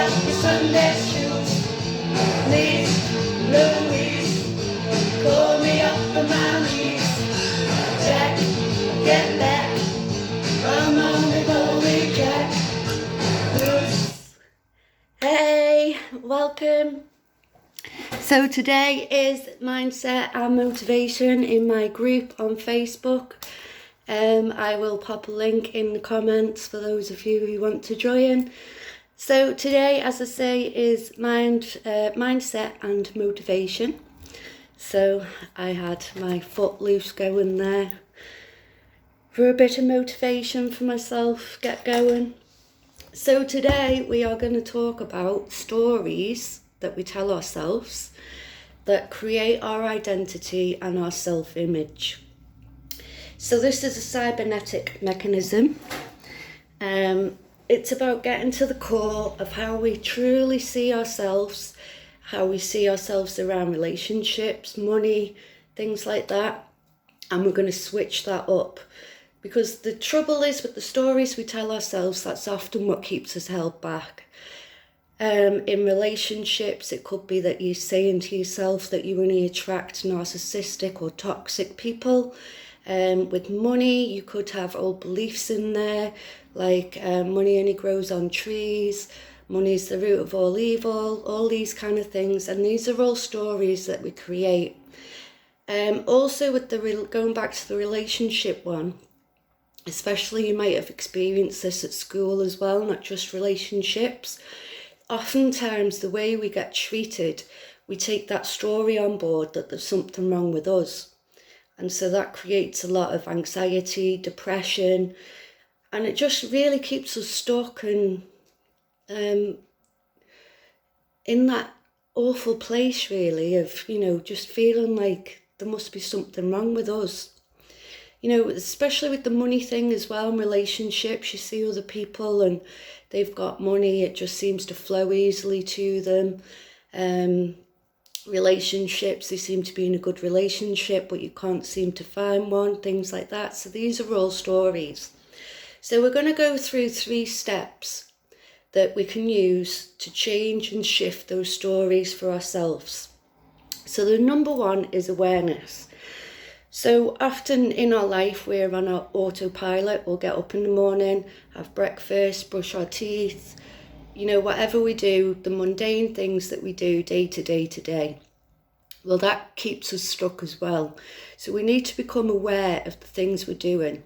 out your Sunday shoes. Please, Louise, call me up from my knees. Jack, get back from home before we jack loose. Hey, welcome. So today is mindset and motivation in my group on Facebook. I will pop a link in the comments for those of you who want to join. So today, as I say, is mindset and motivation. So I had my foot loose going there for a bit of motivation for myself, get going. So today we are going to talk about stories that we tell ourselves that create our identity and our self-image. So this is a cybernetic mechanism. It's about getting to the core of how we truly see ourselves, how we see ourselves around relationships, money, things like that. And we're going to switch that up. Because the trouble is with the stories we tell ourselves, that's often what keeps us held back. In relationships, it could be that you're saying to yourself that you only attract narcissistic or toxic people. With money, you could have old beliefs in there, like money only grows on trees, money is the root of all evil, all these kind of things. And these are all stories that we create. Also, with going back to the relationship one, especially you might have experienced this at school as well, not just relationships. Oftentimes the way we get treated, we take that story on board that there's something wrong with us. And so that creates a lot of anxiety, depression, and it just really keeps us stuck and in that awful place really of, just feeling like there must be something wrong with us. Especially with the money thing as well, in relationships, you see other people and they've got money, it just seems to flow easily to them. Relationships, they seem to be in a good relationship, but you can't seem to find one, things like that. So these are all stories. So we're going to go through 3 steps that we can use to change and shift those stories for ourselves. So the number 1 is awareness. So often in our life, we're on our autopilot. We'll get up in the morning, have breakfast, brush our teeth, whatever we do, the mundane things that we do day to day. Well, that keeps us stuck as well. So we need to become aware of the things we're doing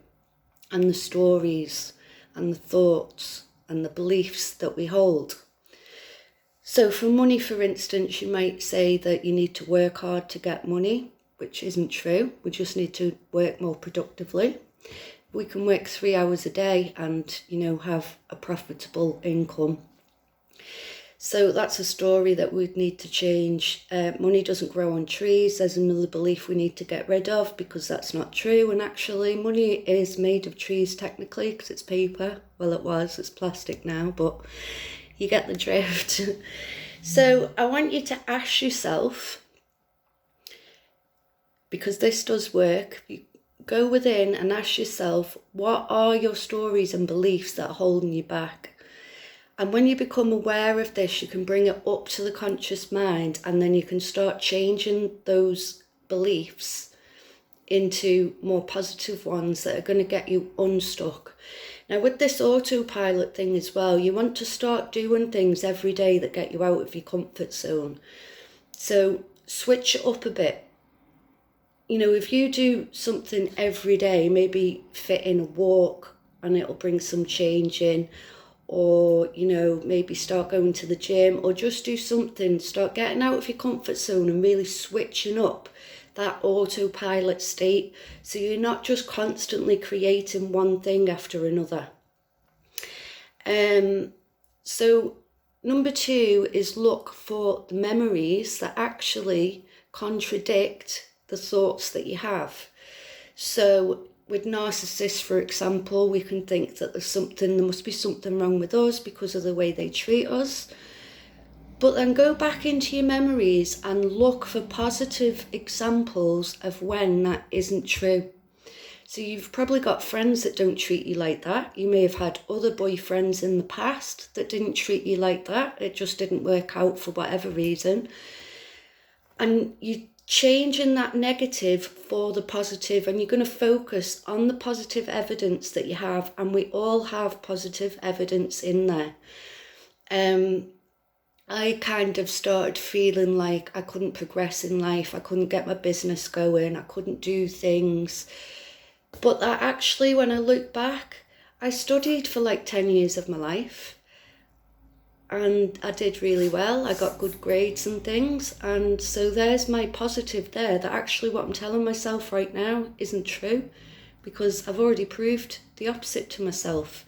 and the stories and the thoughts and the beliefs that we hold. So for money, for instance, you might say that you need to work hard to get money, which isn't true. We just need to work more productively. We can work 3 hours a day and, have a profitable income. So that's a story that we'd need to change. Money doesn't grow on trees. There's another belief we need to get rid of because that's not true. And actually, money is made of trees technically because it's paper. Well, it was. It's plastic now, but you get the drift. So I want you to ask yourself, because this does work, you go within and ask yourself, what are your stories and beliefs that are holding you back? And when you become aware of this, you can bring it up to the conscious mind, and then you can start changing those beliefs into more positive ones that are going to get you unstuck. Now with this autopilot thing as well, you want to start doing things every day that get you out of your comfort zone. So switch it up a bit. If you do something every day, maybe fit in a walk and it'll bring some change in, or, maybe start going to the gym, or just do something, start getting out of your comfort zone and really switching up that autopilot state so you're not just constantly creating one thing after another. So number 2 is look for the memories that actually contradict the thoughts that you have. So with narcissists, for example, we can think that there must be something wrong with us because of the way they treat us. But then go back into your memories and look for positive examples of when that isn't true. So you've probably got friends that don't treat you like that. You may have had other boyfriends in the past that didn't treat you like that. It just didn't work out for whatever reason. And you're changing that negative for the positive, and you're going to focus on the positive evidence that you have. And we all have positive evidence in there. I kind of started feeling like I couldn't progress in life. I couldn't get my business going. I couldn't do things. But that actually, when I look back, I studied for like 10 years of my life. And I did really well. I got good grades and things. And so there's my positive there, that actually what I'm telling myself right now isn't true, because I've already proved the opposite to myself.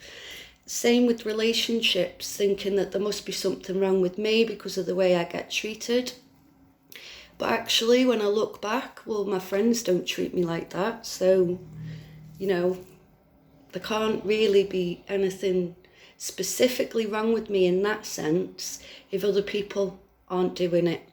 Same with relationships, thinking that there must be something wrong with me because of the way I get treated. But actually, when I look back, well, my friends don't treat me like that. So, you know, there can't really be anything specifically wrong with me in that sense if other people aren't doing it.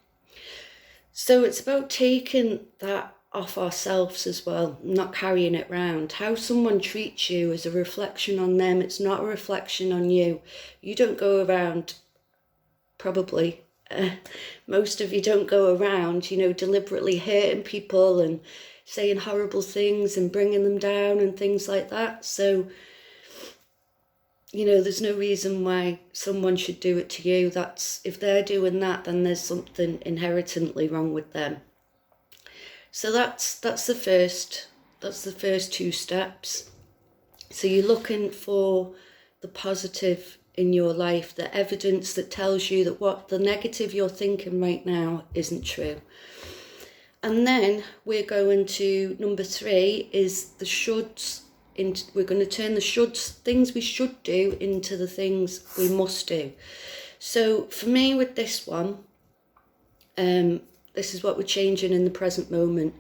So it's about taking that off ourselves as well, not carrying it round. How someone treats you is a reflection on them. It's not a reflection on you. You don't go around, probably, most of you don't go around, you know, deliberately hurting people and saying horrible things and bringing them down and things like that. So, you know, there's no reason why someone should do it to you. That's, if they're doing that, then there's something inherently wrong with them. So that's the first two steps. So you're looking for the positive in your life, the evidence that tells you that what the negative you're thinking right now isn't true. And then we're going to number 3 is the shoulds. We're going to turn the shoulds, things we should do, into the things we must do. So for me with this one, this is what we're changing in the present moment.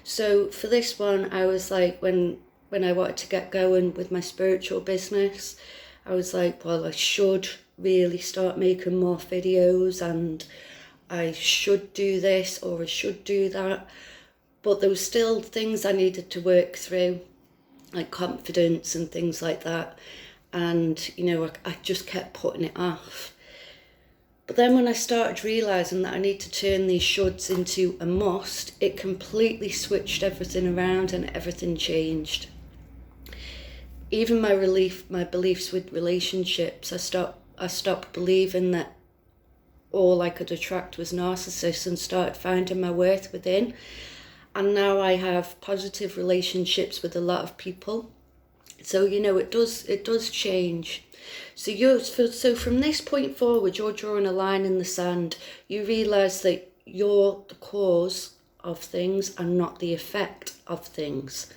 So for this one, I was like, when I wanted to get going with my spiritual business, I was like, well, I should really start making more videos, and I should do this or I should do that. But there were still things I needed to work through, like confidence and things like that. And, you know, I just kept putting it off. But then when I started realising that I need to turn these shoulds into a must, it completely switched everything around and everything changed. Even my beliefs with relationships, I stopped believing that all I could attract was narcissists and started finding my worth within. And now I have positive relationships with a lot of people. So, you know, it does change. So from this point forward, you're drawing a line in the sand. You realise that you're the cause of things and not the effect of things.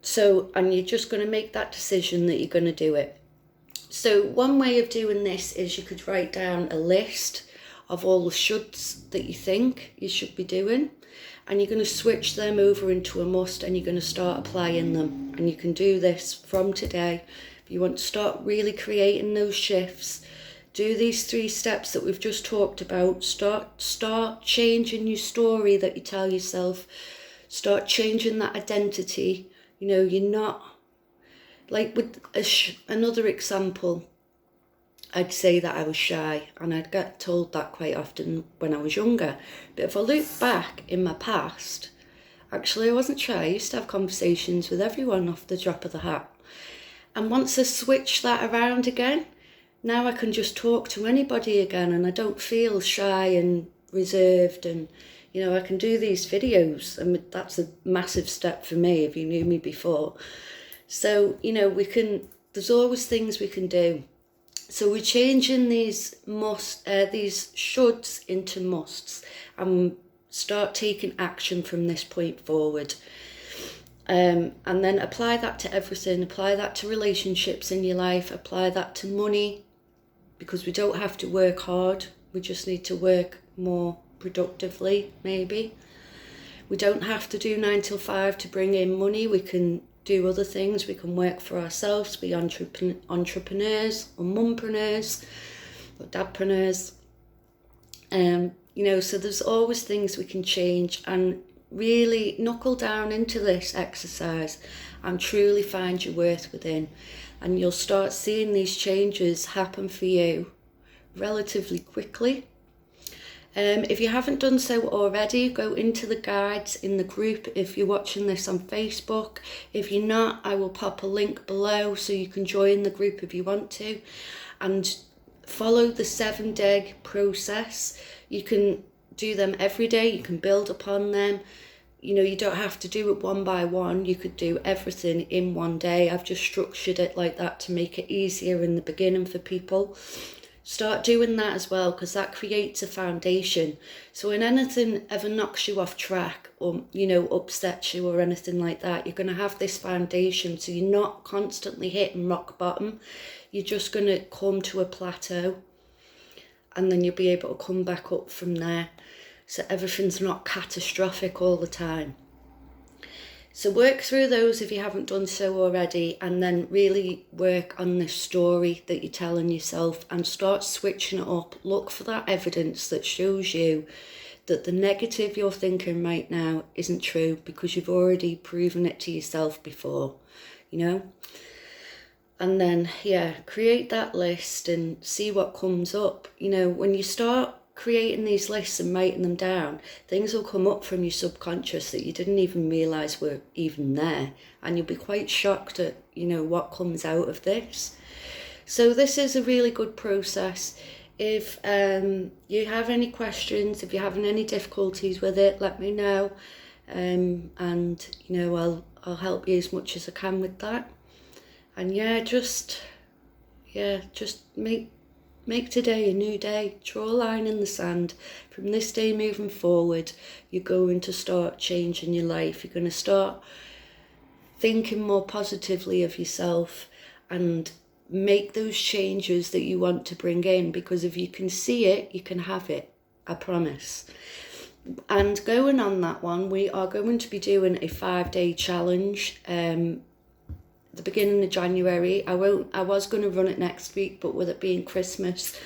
So, and you're just going to make that decision that you're going to do it. So one way of doing this is you could write down a list of all the shoulds that you think you should be doing, and you're going to switch them over into a must, and you're going to start applying them. And you can do this from today. If you want to start really creating those shifts, do these 3 steps that we've just talked about. Start changing your story that you tell yourself. Start changing that identity. You know, you're not, like with another example, I'd say that I was shy, and I'd get told that quite often when I was younger. But if I look back in my past, actually I wasn't shy. I used to have conversations with everyone off the drop of the hat. And once I switched that around again, now I can just talk to anybody again, and I don't feel shy and reserved, and, you know, I can do these videos. I mean, that's a massive step for me if you knew me before. So, you know, there's always things we can do. So we're changing these shoulds into musts, and start taking action from this point forward. And then apply that to everything. Apply that to relationships in your life. Apply that to money, because we don't have to work hard. We just need to work more productively, maybe. We don't have to do 9 till 5 to bring in money. We can do other things. We can work for ourselves, be entrepreneurs or mumpreneurs or dadpreneurs. You know, so there's always things we can change, and really knuckle down into this exercise and truly find your worth within, and you'll start seeing these changes happen for you relatively quickly. If you haven't done so already, go into the guides in the group if you're watching this on Facebook. If you're not, I will pop a link below so you can join the group if you want to, and follow the 7-day process. You can do them every day, you can build upon them. You know, you don't have to do it one by one. You could do everything in one day. I've just structured it like that to make it easier in the beginning for people. Start doing that as well, because that creates a foundation. So when anything ever knocks you off track or, you know, upsets you or anything like that, you're going to have this foundation. So you're not constantly hitting rock bottom. You're just going to come to a plateau, and then you'll be able to come back up from there. So everything's not catastrophic all the time. So work through those if you haven't done so already, and then really work on this story that you're telling yourself and start switching it up. Look for that evidence that shows you that the negative you're thinking right now isn't true, because you've already proven it to yourself before, you know. And then, yeah, create that list and see what comes up. You know, when you start creating these lists and writing them down, things will come up from your subconscious that you didn't even realise were even there, and you'll be quite shocked at, you know, what comes out of this. So this is a really good process. If you have any questions, if you're having any difficulties with it, let me know, and you know, I'll help you as much as I can with that. And just make today a new day. Draw a line in the sand. From this day moving forward, you're going to start changing your life. You're going to start thinking more positively of yourself and make those changes that you want to bring in, because if you can see it, you can have it. I promise. And going on that one, we are going to be doing a 5-day challenge. The beginning of January. I was going to run it next week, but with it being Christmas,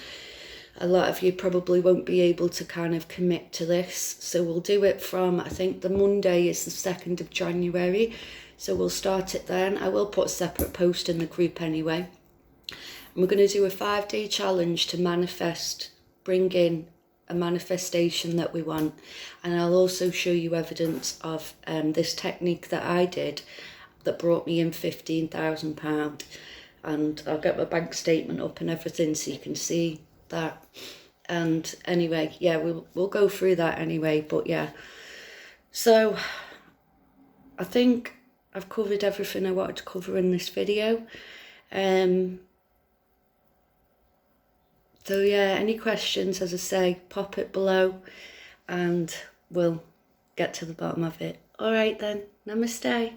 a lot of you probably won't be able to kind of commit to this. So we'll do it from, I think the Monday is the 2nd of January. So we'll start it then. I will put a separate post in the group anyway. And we're going to do a 5-day challenge to manifest, bring in a manifestation that we want. And I'll also show you evidence of this technique that I did that brought me in £15,000, and I'll get my bank statement up and everything so you can see that. And anyway, yeah, we'll go through that anyway. But yeah, so I think I've covered everything I wanted to cover in this video. So yeah, any questions, as I say, pop it below and we'll get to the bottom of it. All right then, namaste.